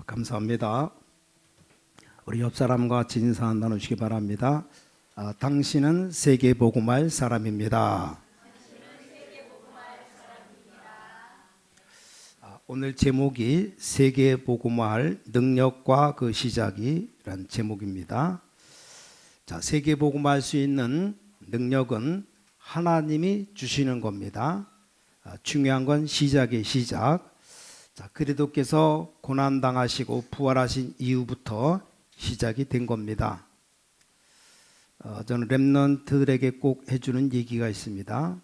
감사합니다. 우리 옆 사람과 같이 인사 나누시기 바랍니다. 당신은 세계복음화의 사람입니다. 오늘 제목이 세계복음화할 능력과 그 시작이란 제목입니다. 자, 세계복음화할 수 있는 능력은 하나님이 주시는 겁니다. 중요한 건 시작의 시작. 자, 그리스도께서 고난당하시고 부활하신 이후부터 시작이 된 겁니다. 저는 렘넌트들에게 꼭 해주는 얘기가 있습니다.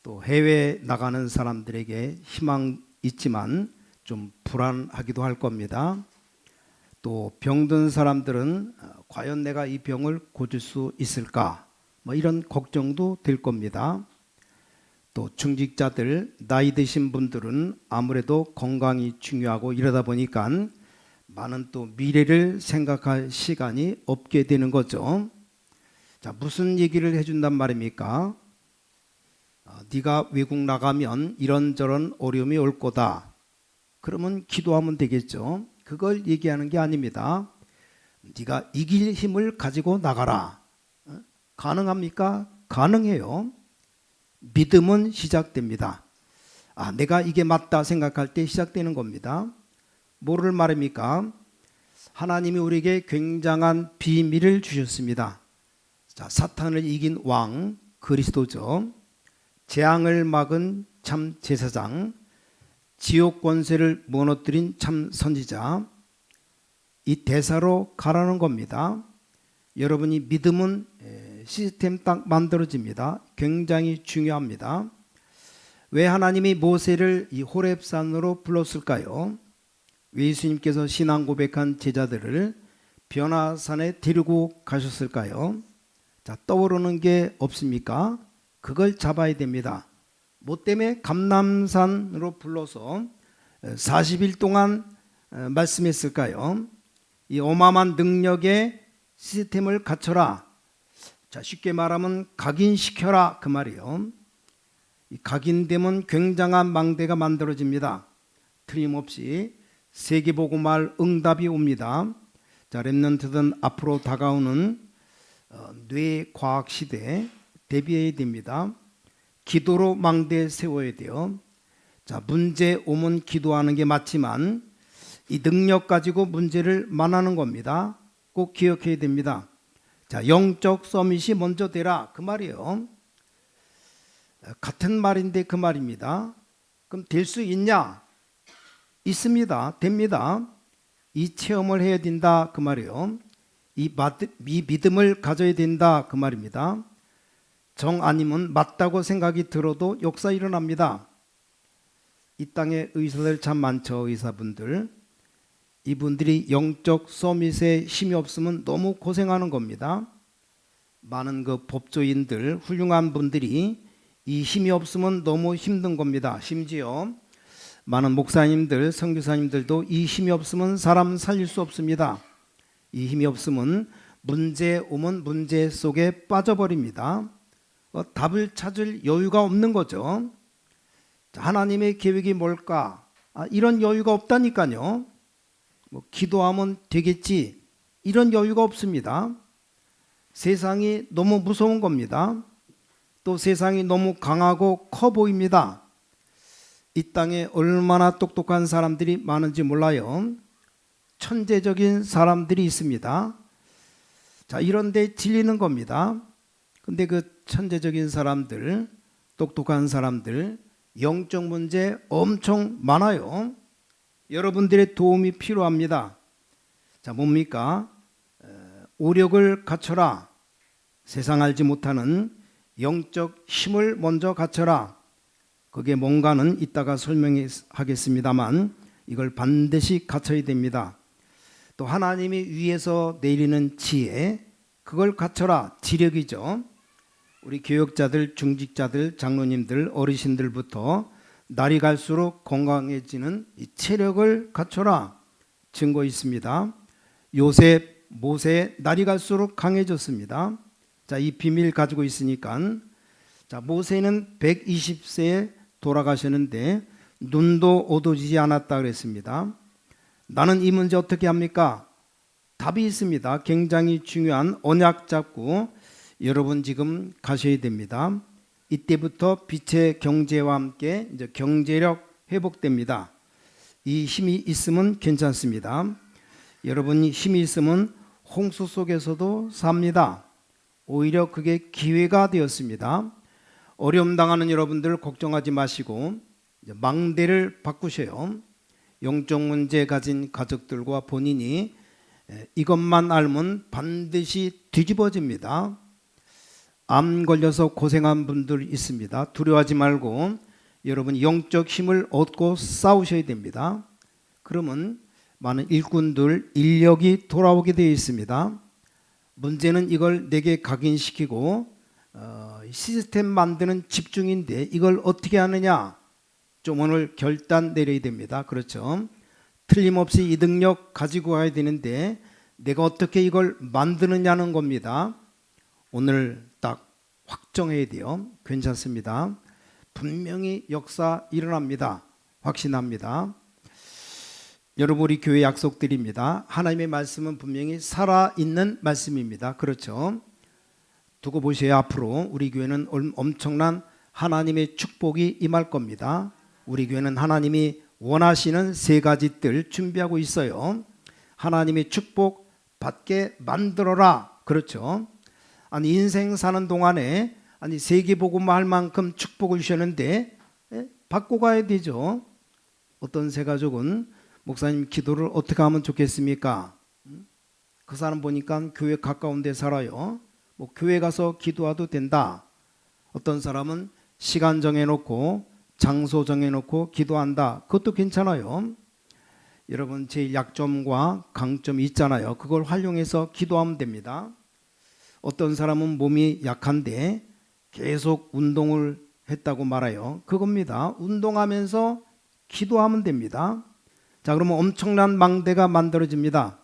또 해외 나가는 사람들에게 희망 있지만 좀 불안하기도 할 겁니다. 또 병든 사람들은 과연 내가 이 병을 고칠 수 있을까? 이런 걱정도 될 겁니다. 또 중직자들, 나이 드신 분들은 아무래도 건강이 중요하고 이러다 보니까 많은 또 미래를 생각할 시간이 없게 되는 거죠. 자, 무슨 얘기를 해준단 말입니까? 네가 외국 나가면 이런저런 어려움이 올 거다. 그러면 기도하면 되겠죠. 그걸 얘기하는 게 아닙니다. 네가 이길 힘을 가지고 나가라. 가능합니까? 가능해요. 믿음은 시작됩니다. 내가 이게 맞다 생각할 때 시작되는 겁니다. 뭐를 말합니까? 하나님이 우리에게 굉장한 비밀을 주셨습니다. 자, 사탄을 이긴 왕 그리스도죠. 재앙을 막은 참 제사장, 지옥 권세를 무너뜨린 참 선지자, 이 대사로 가라는 겁니다. 여러분이 믿음은 시스템 딱 만들어집니다. 굉장히 중요합니다. 왜 하나님이 모세를 이 호렙산으로 불렀을까요? 왜 예수님께서 신앙 고백한 제자들을 변화산에 데리고 가셨을까요? 자, 떠오르는 게 없습니까? 그걸 잡아야 됩니다. 뭐 때문에 감람산으로 불러서 40일 동안 말씀했을까요? 이 어마어마한 능력의 시스템을 갖춰라. 자, 쉽게 말하면 각인시켜라 그 말이에요. 이 각인되면 굉장한 망대가 만들어집니다. 틀림없이 세계복음화할 응답이 옵니다. 자, 렘넌트든 앞으로 다가오는 뇌과학 시대에 대비해야 됩니다. 기도로 망대 세워야 돼요. 자, 문제 오면 기도하는 게 맞지만 이 능력 가지고 문제를 만하는 겁니다. 꼭 기억해야 됩니다. 자, 영적 서밋이 먼저 되라 그 말이에요. 같은 말인데 그 말입니다. 그럼 될 수 있냐? 있습니다. 됩니다. 이 체험을 해야 된다 그 말이에요. 이 믿음을 가져야 된다 그 말입니다. 정 아니면 맞다고 생각이 들어도 역사 일어납니다. 이 땅에 의사들 참 많죠. 의사분들. 이분들이 영적 서밋에 힘이 없으면 너무 고생하는 겁니다. 많은 그 법조인들, 훌륭한 분들이 이 힘이 없으면 너무 힘든 겁니다. 심지어 많은 목사님들, 선교사님들도 이 힘이 없으면 사람 살릴 수 없습니다. 이 힘이 없으면 문제 오면 문제 속에 빠져버립니다. 답을 찾을 여유가 없는 거죠. 하나님의 계획이 뭘까? 이런 여유가 없다니까요. 기도하면 되겠지 이런 여유가 없습니다. 세상이 너무 무서운 겁니다. 또 세상이 너무 강하고 커 보입니다. 이 땅에 얼마나 똑똑한 사람들이 많은지 몰라요. 천재적인 사람들이 있습니다. 자, 이런데 질리는 겁니다. 근데 그 천재적인 사람들, 똑똑한 사람들, 영적 문제 엄청 많아요. 여러분들의 도움이 필요합니다. 자, 뭡니까? 오력을 갖춰라. 세상 알지 못하는 영적 힘을 먼저 갖춰라. 그게 뭔가는 이따가 설명하겠습니다만 이걸 반드시 갖춰야 됩니다. 또 하나님이 위에서 내리는 지혜, 그걸 갖춰라. 지력이죠. 우리 교역자들, 중직자들, 장로님들, 어르신들부터 날이 갈수록 건강해지는 이 체력을 갖춰라. 증거 있습니다. 요셉, 모세 날이 갈수록 강해졌습니다. 자, 이 비밀 가지고 있으니까 자, 모세는 120세에 돌아가셨는데 눈도 어두워지지 않았다 그랬습니다. 나는 이 문제 어떻게 합니까? 답이 있습니다. 굉장히 중요한 언약 잡고 여러분 지금 가셔야 됩니다. 이때부터 빛의 경제와 함께 이제 경제력 회복됩니다. 이 힘이 있으면 괜찮습니다. 여러분이 힘이 있으면 홍수 속에서도 삽니다. 오히려 그게 기회가 되었습니다. 어려움 당하는 여러분들 걱정하지 마시고 이제 망대를 바꾸셔요. 영적 문제 가진 가족들과 본인이 이것만 알면 반드시 뒤집어집니다. 암 걸려서 고생한 분들 있습니다. 두려워하지 말고 여러분 영적 힘을 얻고 싸우셔야 됩니다. 그러면 많은 일꾼들 인력이 돌아오게 되어 있습니다. 문제는 이걸 내게 각인시키고 시스템 만드는 집중인데 이걸 어떻게 하느냐? 좀 오늘 결단 내려야 됩니다. 그렇죠? 틀림없이 이 능력 가지고 가야 되는데 내가 어떻게 이걸 만드느냐는 겁니다. 오늘 딱 확정해야 돼요. 괜찮습니다. 분명히 역사 일어납니다. 확신합니다. 여러분 우리 교회 약속드립니다. 하나님의 말씀은 분명히 살아있는 말씀입니다. 그렇죠? 두고 보세요. 앞으로 우리 교회는 엄청난 하나님의 축복이 임할 겁니다. 우리 교회는 하나님이 원하시는 세 가지 뜰 준비하고 있어요. 하나님의 축복 받게 만들어라. 그렇죠? 아니 인생 사는 동안에 아니 세계복음화 할 만큼 축복을 주셨는데 받고 가야 되죠. 어떤 세 가족은 목사님 기도를 어떻게 하면 좋겠습니까? 그 사람 보니까 교회 가까운 데 살아요. 뭐 교회 가서 기도해도 된다. 어떤 사람은 시간 정해놓고 장소 정해놓고 기도한다. 그것도 괜찮아요. 여러분 제 약점과 강점이 있잖아요. 그걸 활용해서 기도하면 됩니다. 어떤 사람은 몸이 약한데 계속 운동을 했다고 말해요. 그겁니다. 운동하면서 기도하면 됩니다. 자, 그러면 엄청난 망대가 만들어집니다.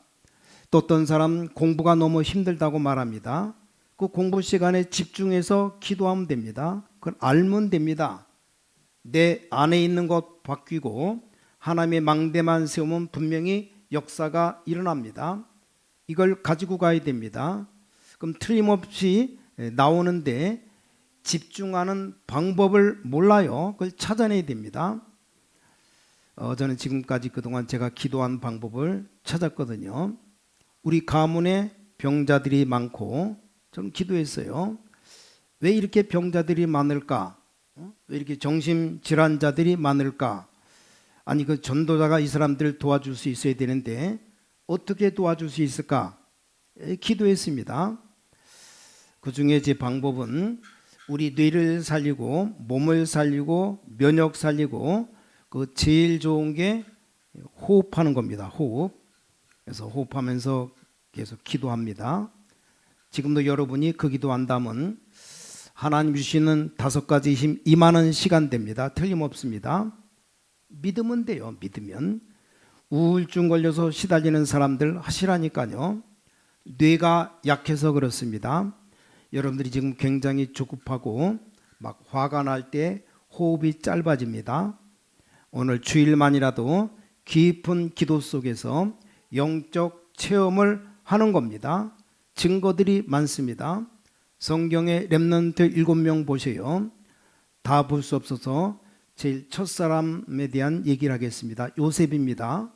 또 어떤 사람 공부가 너무 힘들다고 말합니다. 그 공부 시간에 집중해서 기도하면 됩니다. 그걸 알면 됩니다. 내 안에 있는 것 바뀌고 하나님의 망대만 세우면 분명히 역사가 일어납니다. 이걸 가지고 가야 됩니다. 그럼 틀림없이 나오는데 집중하는 방법을 몰라요. 그걸 찾아내야 됩니다. 저는 지금까지 그동안 제가 기도한 방법을 찾았거든요. 우리 가문에 병자들이 많고 저는 기도했어요. 왜 이렇게 병자들이 많을까? 왜 이렇게 정신질환자들이 많을까? 아니 그 전도자가 이 사람들을 도와줄 수 있어야 되는데 어떻게 도와줄 수 있을까? 기도했습니다. 그 중에 제 방법은 우리 뇌를 살리고 몸을 살리고 면역 살리고 그 제일 좋은 게 호흡하는 겁니다. 호흡. 그래서 호흡하면서 계속 기도합니다. 지금도 여러분이 그 기도한다면 하나님 주시는 5가지 힘 임하는 시간 됩니다. 틀림없습니다. 믿으면 돼요. 믿으면. 우울증 걸려서 시달리는 사람들 하시라니까요. 뇌가 약해서 그렇습니다. 여러분들이 지금 굉장히 조급하고 막 화가 날 때 호흡이 짧아집니다. 오늘 주일만이라도 깊은 기도 속에서 영적 체험을 하는 겁니다. 증거들이 많습니다. 성경의 렘넌트 7명 보세요. 다 볼 수 없어서 제일 첫사람에 대한 얘기를 하겠습니다. 요셉입니다.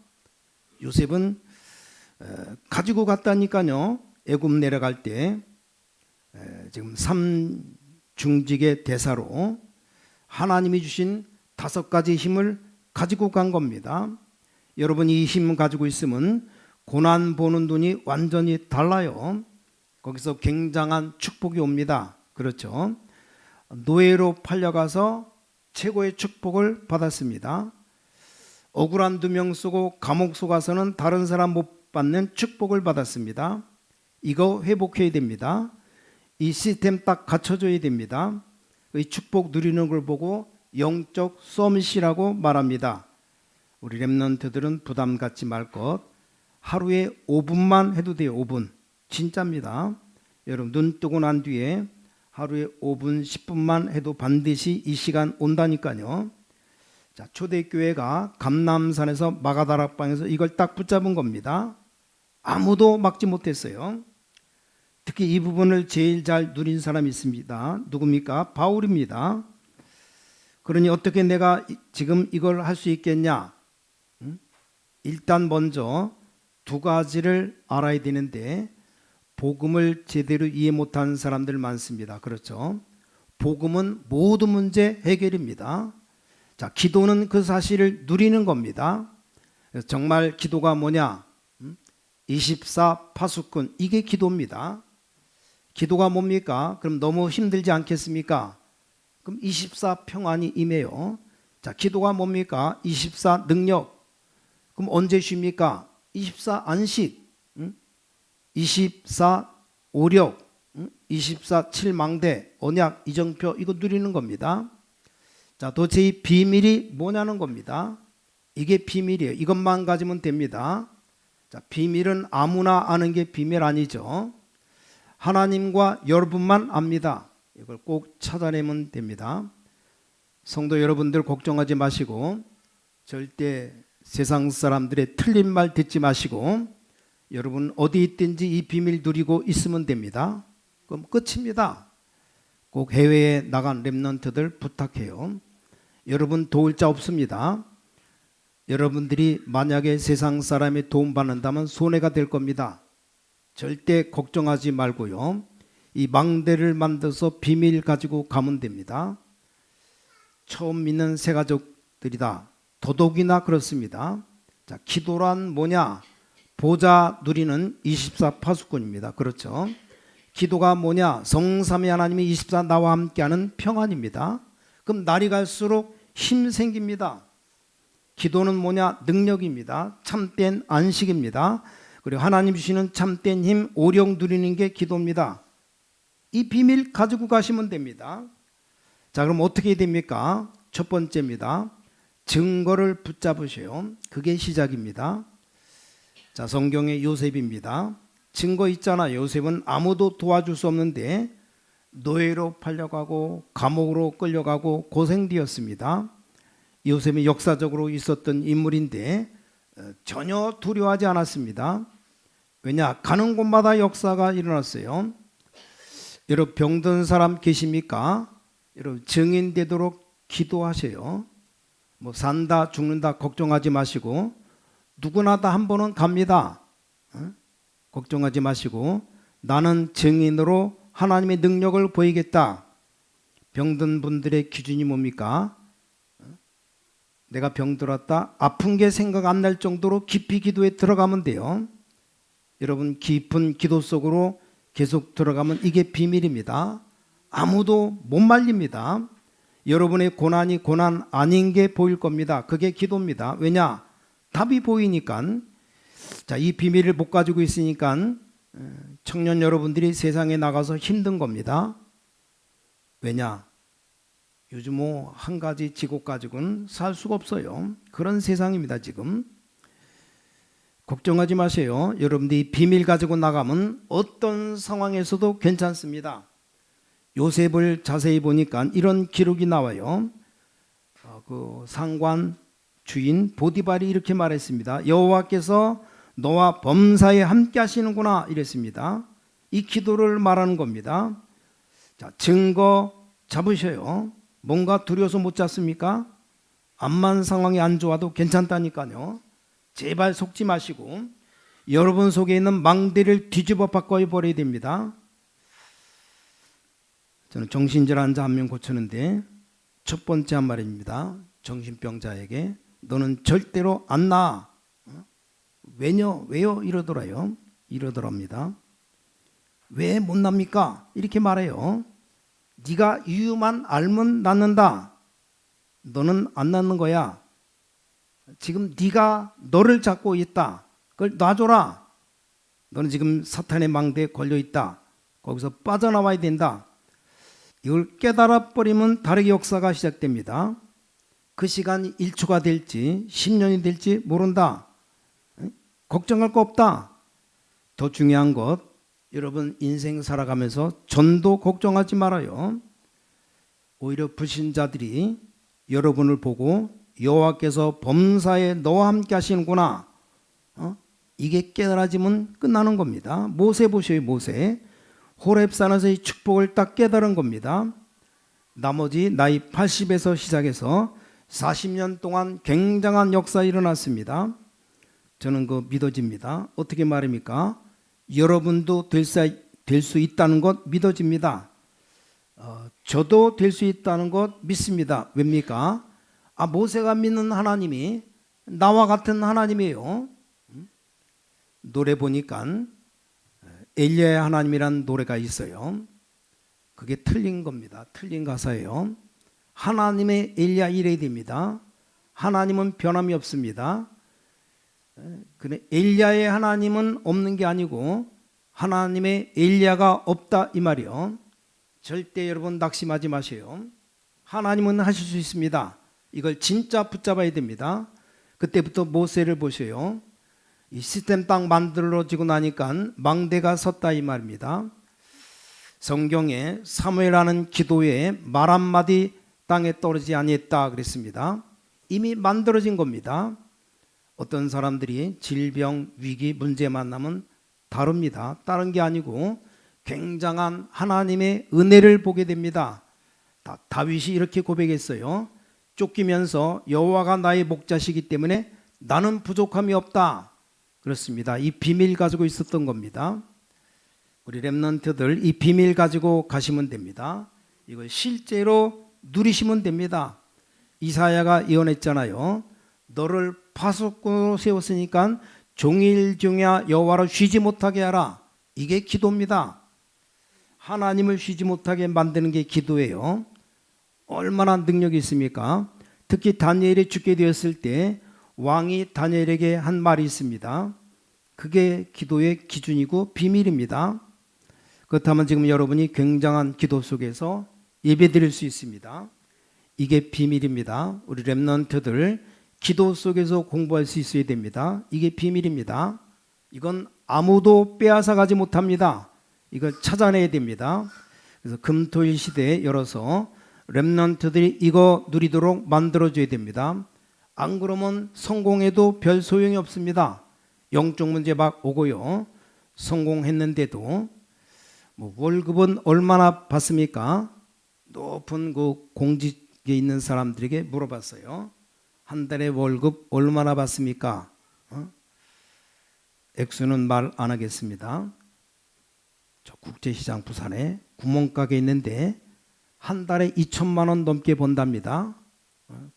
요셉은 가지고 갔다니까요. 애굽 내려갈 때 지금 3중직의 대사로 하나님이 주신 5가지 힘을 가지고 간 겁니다. 여러분이 이 힘 가지고 있으면 고난 보는 눈이 완전히 달라요. 거기서 굉장한 축복이 옵니다. 그렇죠? 노예로 팔려가서 최고의 축복을 받았습니다. 억울한 누명 쓰고 감옥 속아서는 다른 사람 못 받는 축복을 받았습니다. 이거 회복해야 됩니다. 이 시스템 딱 갖춰줘야 됩니다. 이 축복 누리는 걸 보고 영적 서밋이라고 말합니다. 우리 렘넌트들은 부담 갖지 말 것. 하루에 5분만 해도 돼요. 5분. 진짜입니다. 여러분 눈 뜨고 난 뒤에 하루에 5분, 10분만 해도 반드시 이 시간 온다니까요. 자, 초대교회가 감남산에서 마가다락방에서 이걸 딱 붙잡은 겁니다. 아무도 막지 못했어요. 특히 이 부분을 제일 잘 누린 사람이 있습니다. 누굽니까? 바울입니다. 그러니 어떻게 내가 지금 이걸 할 수 있겠냐? 일단 먼저 두 가지를 알아야 되는데 복음을 제대로 이해 못하는 사람들 많습니다. 그렇죠? 복음은 모든 문제 해결입니다. 자, 기도는 그 사실을 누리는 겁니다. 정말 기도가 뭐냐? 24 파수꾼, 이게 기도입니다. 기도가 뭡니까? 그럼 너무 힘들지 않겠습니까? 그럼 24 평안이 임해요. 자, 기도가 뭡니까? 24 능력. 그럼 언제 쉽니까? 24 안식, 24 오력, 24 칠망대, 언약, 이정표, 이거 누리는 겁니다. 자, 도대체 이 비밀이 뭐냐는 겁니다. 이게 비밀이에요. 이것만 가지면 됩니다. 자, 비밀은 아무나 아는 게 비밀 아니죠. 하나님과 여러분만 압니다. 이걸 꼭 찾아내면 됩니다. 성도 여러분들 걱정하지 마시고 절대 세상 사람들의 틀린 말 듣지 마시고 여러분 어디 있든지 이 비밀 누리고 있으면 됩니다. 그럼 끝입니다. 꼭 해외에 나간 렘넌트들 부탁해요. 여러분 도울 자 없습니다. 여러분들이 만약에 세상 사람의 도움 받는다면 손해가 될 겁니다. 절대 걱정하지 말고요. 이 망대를 만들어서 비밀 가지고 가면 됩니다. 처음 믿는 새가족들이다. 더더욱이나 그렇습니다. 자, 기도란 뭐냐? 보좌 누리는 24 파수꾼입니다. 그렇죠? 기도가 뭐냐? 성삼위 하나님이 24 나와 함께하는 평안입니다. 그럼 날이 갈수록 힘 생깁니다. 기도는 뭐냐? 능력입니다. 참된 안식입니다. 그리고 하나님 주시는 참된 힘, 오력 누리는 게 기도입니다. 이 비밀 가지고 가시면 됩니다. 자, 그럼 어떻게 됩니까? 첫 번째입니다. 증거를 붙잡으세요. 그게 시작입니다. 자, 성경의 요셉입니다. 증거 있잖아. 요셉은 아무도 도와줄 수 없는데 노예로 팔려가고 감옥으로 끌려가고 고생되었습니다. 요셉이 역사적으로 있었던 인물인데 전혀 두려워하지 않았습니다. 왜냐? 가는 곳마다 역사가 일어났어요. 여러분 병든 사람 계십니까? 여러분 증인 되도록 기도하세요. 뭐 산다 죽는다 걱정하지 마시고 누구나 다 한 번은 갑니다. 걱정하지 마시고 나는 증인으로 하나님의 능력을 보이겠다. 병든 분들의 기준이 뭡니까? 내가 병들었다. 아픈 게 생각 안 날 정도로 깊이 기도에 들어가면 돼요. 여러분 깊은 기도 속으로 계속 들어가면 이게 비밀입니다. 아무도 못 말립니다. 여러분의 고난이 고난 아닌 게 보일 겁니다. 그게 기도입니다. 왜냐? 답이 보이니까. 자, 이 비밀을 못 가지고 있으니까 청년 여러분들이 세상에 나가서 힘든 겁니다. 왜냐? 요즘 뭐 한 가지 직업 가지고는 살 수가 없어요. 그런 세상입니다 지금. 걱정하지 마세요. 여러분들이 비밀 가지고 나가면 어떤 상황에서도 괜찮습니다. 요셉을 자세히 보니까 이런 기록이 나와요. 그 상관 주인 보디발이 이렇게 말했습니다. 여호와께서 너와 범사에 함께 하시는구나 이랬습니다. 이 기도를 말하는 겁니다. 자, 증거 잡으셔요. 뭔가 두려워서 못 잡습니까? 암만 상황이 안 좋아도 괜찮다니까요. 제발 속지 마시고 여러분 속에 있는 망대를 뒤집어 바꿔 버려야 됩니다. 저는 정신질 환자 한 명 고치는데 첫 번째 한 말입니다. 정신병자에게 너는 절대로 안 나아. 왜요? 이러더랍니다. 왜 못 납니까? 이렇게 말해요. 네가 이유만 알면 낫는다. 너는 안 낫는 거야. 지금 네가 너를 잡고 있다. 그걸 놔줘라. 너는 지금 사탄의 망대에 걸려 있다. 거기서 빠져나와야 된다. 이걸 깨달아 버리면 다르게 역사가 시작됩니다. 그 시간이 1초가 될지 10년이 될지 모른다. 걱정할 거 없다. 더 중요한 것, 여러분 인생 살아가면서 전도 걱정하지 말아요. 오히려 불신자들이 여러분을 보고 여호와께서 범사에 너와 함께 하시는구나. 이게 깨달아지면 끝나는 겁니다. 모세 보셔요. 모세 호렙산에서의 축복을 딱 깨달은 겁니다. 나머지 나이 80에서 시작해서 40년 동안 굉장한 역사 일어났습니다. 저는 그 믿어집니다. 어떻게 말입니까? 여러분도 될 수 있다는 것 믿어집니다. 저도 될 수 있다는 것 믿습니다. 왜입니까? 모세가 믿는 하나님이 나와 같은 하나님이에요. 노래 보니까 엘리야의 하나님이란 노래가 있어요. 그게 틀린 겁니다. 틀린 가사예요. 하나님의 엘리야 이래야 됩니다. 하나님은 변함이 없습니다. 그래, 엘리야의 하나님은 없는 게 아니고 하나님의 엘리야가 없다 이 말이요. 절대 여러분 낙심하지 마세요. 하나님은 하실 수 있습니다. 이걸 진짜 붙잡아야 됩니다. 그때부터 모세를 보세요. 이 시스템 딱 만들어지고 나니까 망대가 섰다 이 말입니다. 성경에 사무엘하는 기도에 말 한마디 땅에 떨어지지 아니했다 그랬습니다. 이미 만들어진 겁니다. 어떤 사람들이 질병, 위기, 문제 만나면 다릅니다. 다른 게 아니고 굉장한 하나님의 은혜를 보게 됩니다. 다윗이 이렇게 고백했어요. 쫓기면서 여호와가 나의 목자시기 때문에 나는 부족함이 없다. 그렇습니다. 이 비밀 가지고 있었던 겁니다. 우리 렘넌트들 이 비밀 가지고 가시면 됩니다. 이걸 실제로 누리시면 됩니다. 이사야가 예언했잖아요. 너를 파수꾼으로 세웠으니까 종일종야 여호와로 쉬지 못하게 하라. 이게 기도입니다. 하나님을 쉬지 못하게 만드는 게 기도예요. 얼마나 능력이 있습니까? 특히 다니엘이 죽게 되었을 때 왕이 다니엘에게 한 말이 있습니다. 그게 기도의 기준이고 비밀입니다. 그렇다면 지금 여러분이 굉장한 기도 속에서 예배드릴 수 있습니다. 이게 비밀입니다. 우리 렘넌트들 기도 속에서 공부할 수 있어야 됩니다. 이게 비밀입니다. 이건 아무도 빼앗아 가지 못합니다. 이걸 찾아내야 됩니다. 그래서 금토일 시대에 열어서 렘넌트들이 이거 누리도록 만들어줘야 됩니다. 안 그러면 성공해도 별 소용이 없습니다. 영적 문제 막 오고요. 성공했는데도 월급은 얼마나 받습니까? 높은 그 공직에 있는 사람들에게 물어봤어요. 한 달에 월급 얼마나 받습니까? 액수는 말 안 하겠습니다. 저 국제시장 부산에 구멍가게 있는데 한 달에 2천만 원 넘게 번답니다.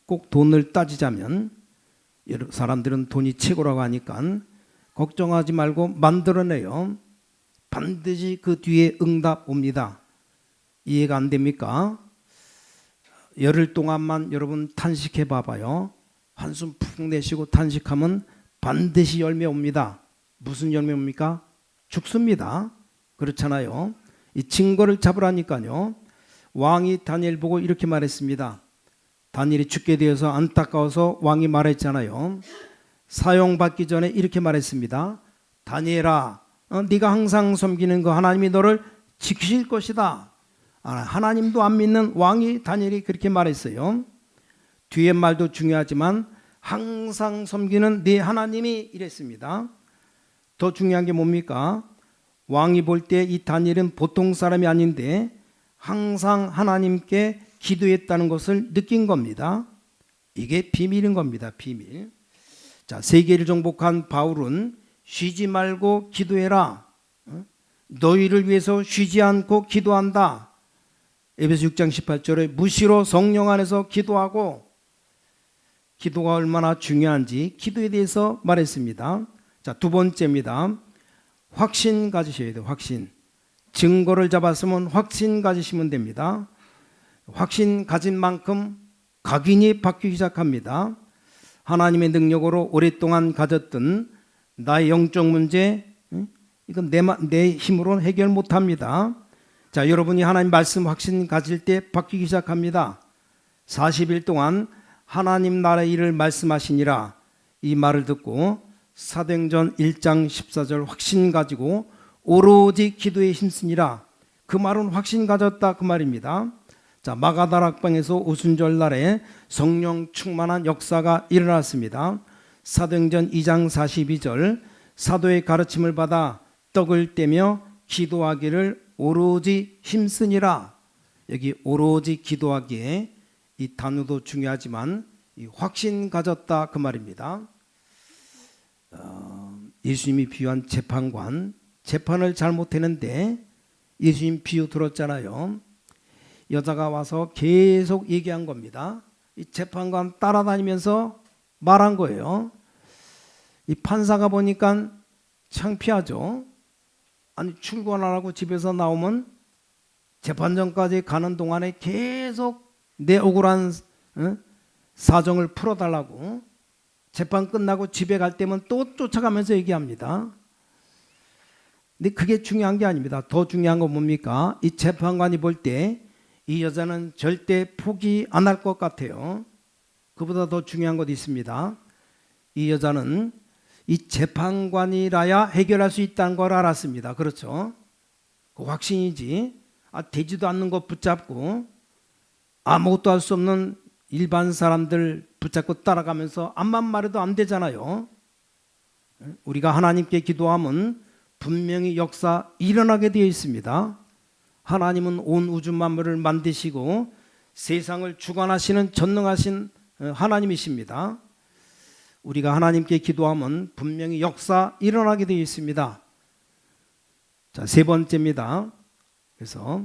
꼭 돈을 따지자면 사람들은 돈이 최고라고 하니까 걱정하지 말고 만들어내요. 반드시 그 뒤에 응답 옵니다. 이해가 안 됩니까? 열흘 동안만 여러분 탄식해 봐봐요. 한숨 푹 내쉬고 탄식하면 반드시 열매 옵니다. 무슨 열매 옵니까? 죽습니다. 그렇잖아요. 이 증거를 잡으라니까요. 왕이 다니엘 보고 이렇게 말했습니다. 다니엘이 죽게 되어서 안타까워서 왕이 말했잖아요. 사용받기 전에 이렇게 말했습니다. 다니엘아, 네가 항상 섬기는 그 하나님이 너를 지키실 것이다. 하나님도 안 믿는 왕이 다니엘이 그렇게 말했어요. 뒤에 말도 중요하지만 항상 섬기는 네 하나님이 이랬습니다. 더 중요한 게 뭡니까? 왕이 볼 때 이 다니엘은 보통 사람이 아닌데 항상 하나님께 기도했다는 것을 느낀 겁니다. 이게 비밀인 겁니다. 비밀. 자, 세계를 정복한 바울은 쉬지 말고 기도해라. 너희를 위해서 쉬지 않고 기도한다. 에베소 6장 18절에 무시로 성령 안에서 기도하고, 기도가 얼마나 중요한지 기도에 대해서 말했습니다. 자, 두 번째입니다. 확신 가지셔야 돼요. 확신. 증거를 잡았으면 확신 가지시면 됩니다. 확신 가진 만큼 각인이 바뀌기 시작합니다. 하나님의 능력으로 오랫동안 가졌던 나의 영적 문제, 이건 내 힘으로는 해결 못합니다. 자, 여러분이 하나님 말씀 확신 가질 때 바뀌기 시작합니다. 40일 동안 하나님 나라의 일을 말씀하시니라, 이 말을 듣고 사도행전 1장 14절 확신 가지고 오로지 기도에 힘쓰니라, 그 말은 확신 가졌다 그 말입니다. 자, 마가다락방에서 오순절 날에 성령 충만한 역사가 일어났습니다. 사도행전 2장 42절, 사도의 가르침을 받아 떡을 떼며 기도하기를 오로지 힘쓰니라. 여기 오로지 기도하기에 이 단어도 중요하지만 이 확신 가졌다 그 말입니다. 예수님이 비유한 재판관, 재판을 잘못했는데 예수님 비유 들었잖아요. 여자가 와서 계속 얘기한 겁니다. 이 재판관 따라다니면서 말한 거예요. 이 판사가 보니까 창피하죠. 아니, 출근 안 하고 집에서 나오면 재판정까지 가는 동안에 계속 내 억울한 사정을 풀어달라고, 재판 끝나고 집에 갈 때면 또 쫓아가면서 얘기합니다. 근데 그게 중요한 게 아닙니다. 더 중요한 건 뭡니까? 이 재판관이 볼 때 이 여자는 절대 포기 안 할 것 같아요. 그보다 더 중요한 것도 있습니다. 이 여자는 이 재판관이라야 해결할 수 있다는 걸 알았습니다. 그렇죠? 그 확신이지. 되지도 않는 거 붙잡고 아무것도 할 수 없는 일반 사람들 붙잡고 따라가면서 암만 말해도 안 되잖아요. 우리가 하나님께 기도하면 분명히 역사 일어나게 되어 있습니다. 하나님은 온 우주 만물을 만드시고 세상을 주관하시는 전능하신 하나님이십니다. 우리가 하나님께 기도하면 분명히 역사 일어나게 되어 있습니다. 자, 세 번째입니다. 그래서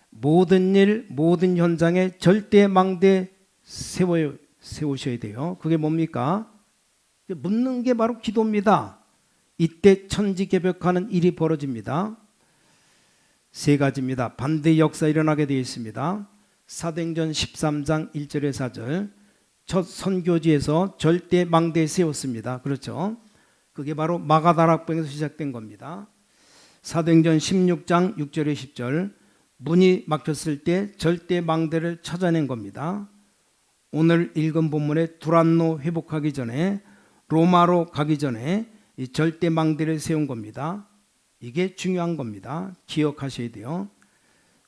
모든 일, 모든 현장에 절대 망대 세우셔야 돼요. 그게 뭡니까? 묻는 게 바로 기도입니다. 이때 천지개벽하는 일이 벌어집니다. 세 가지입니다. 반대의 역사 일어나게 되어 있습니다. 사도행전 13장 1절에 4절, 첫 선교지에서 절대 망대 세웠습니다. 그렇죠? 그게 바로 마가다락방에서 시작된 겁니다. 사도행전 16장 6절에 10절, 문이 막혔을 때 절대 망대를 찾아낸 겁니다. 오늘 읽은 본문의 두란노 회복하기 전에, 로마로 가기 전에 이 절대 망대를 세운 겁니다. 이게 중요한 겁니다. 기억하셔야 돼요.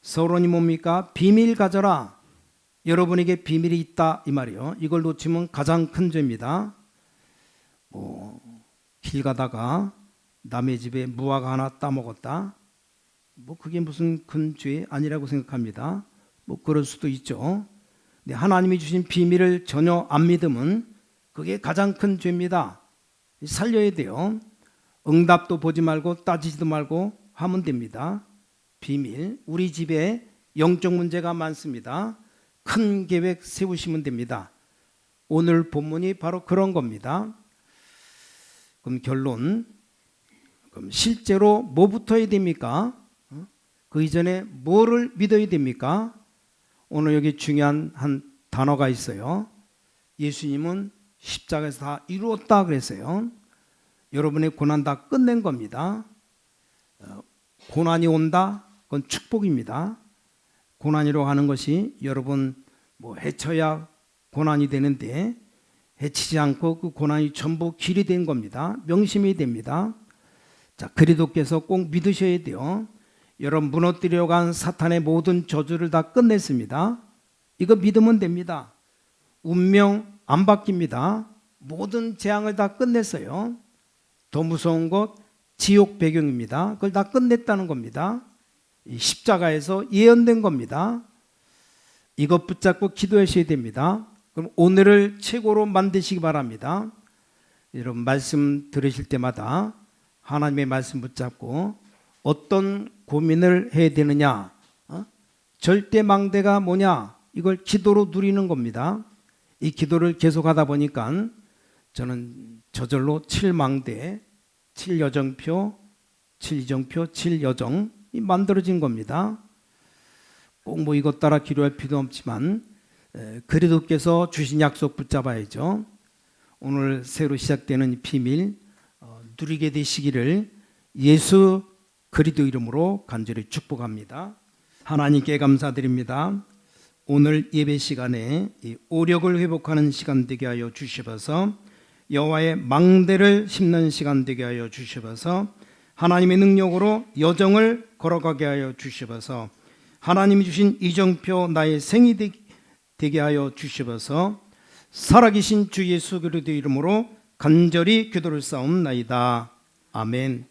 서론이 뭡니까? 비밀 가져라. 여러분에게 비밀이 있다 이 말이요. 이걸 놓치면 가장 큰 죄입니다. 길 가다가 남의 집에 무화과 하나 따먹었다. 그게 무슨 큰 죄 아니라고 생각합니다. 그럴 수도 있죠. 근데 하나님이 주신 비밀을 전혀 안 믿으면 그게 가장 큰 죄입니다. 살려야 돼요. 응답도 보지 말고 따지지도 말고 하면 됩니다. 비밀. 우리 집에 영적 문제가 많습니다. 큰 계획 세우시면 됩니다. 오늘 본문이 바로 그런 겁니다. 그럼 결론. 그럼 실제로 뭐부터 해야 됩니까? 그 이전에 뭐를 믿어야 됩니까? 오늘 여기 중요한 한 단어가 있어요. 예수님은 십자가에서 다 이루었다 그랬어요. 여러분의 고난 다 끝낸 겁니다. 고난이 온다? 그건 축복입니다. 고난이라고 하는 것이 여러분 해쳐야 고난이 되는데 해치지 않고 그 고난이 전부 길이 된 겁니다. 명심이 됩니다. 자, 그리스도께서 꼭 믿으셔야 돼요. 여러분 무너뜨려고 한 사탄의 모든 저주를 다 끝냈습니다. 이거 믿으면 됩니다. 운명 안 바뀝니다. 모든 재앙을 다 끝냈어요. 더 무서운 것 지옥 배경입니다. 그걸 다 끝냈다는 겁니다. 이 십자가에서 예언된 겁니다. 이것 붙잡고 기도하셔야 됩니다. 그럼 오늘을 최고로 만드시기 바랍니다. 여러분 말씀 들으실 때마다 하나님의 말씀 붙잡고 어떤 고민을 해야 되느냐, 절대 망대가 뭐냐, 이걸 기도로 누리는 겁니다. 이 기도를 계속하다 보니까 저는 저절로 7망대, 7여정표, 7이정표, 7여정이 만들어진 겁니다. 꼭 이것 따라 기도할 필요 없지만 그리스도께서 주신 약속 붙잡아야죠. 오늘 새로 시작되는 비밀 누리게 되시기를 예수 그리스도 이름으로 간절히 축복합니다. 하나님께 감사드립니다. 오늘 예배 시간에 이 오력을 회복하는 시간 되게 하여 주시어서 여호와의 망대를 심는 시간 되게 하여 주시어서 하나님의 능력으로 여정을 걸어가게 하여 주시어서 하나님이 주신 이정표 나의 생이 되게 하여 주시옵소서. 살아계신 주 예수 그리스도 이름으로 간절히 기도를 쌓옵나이다. 아멘.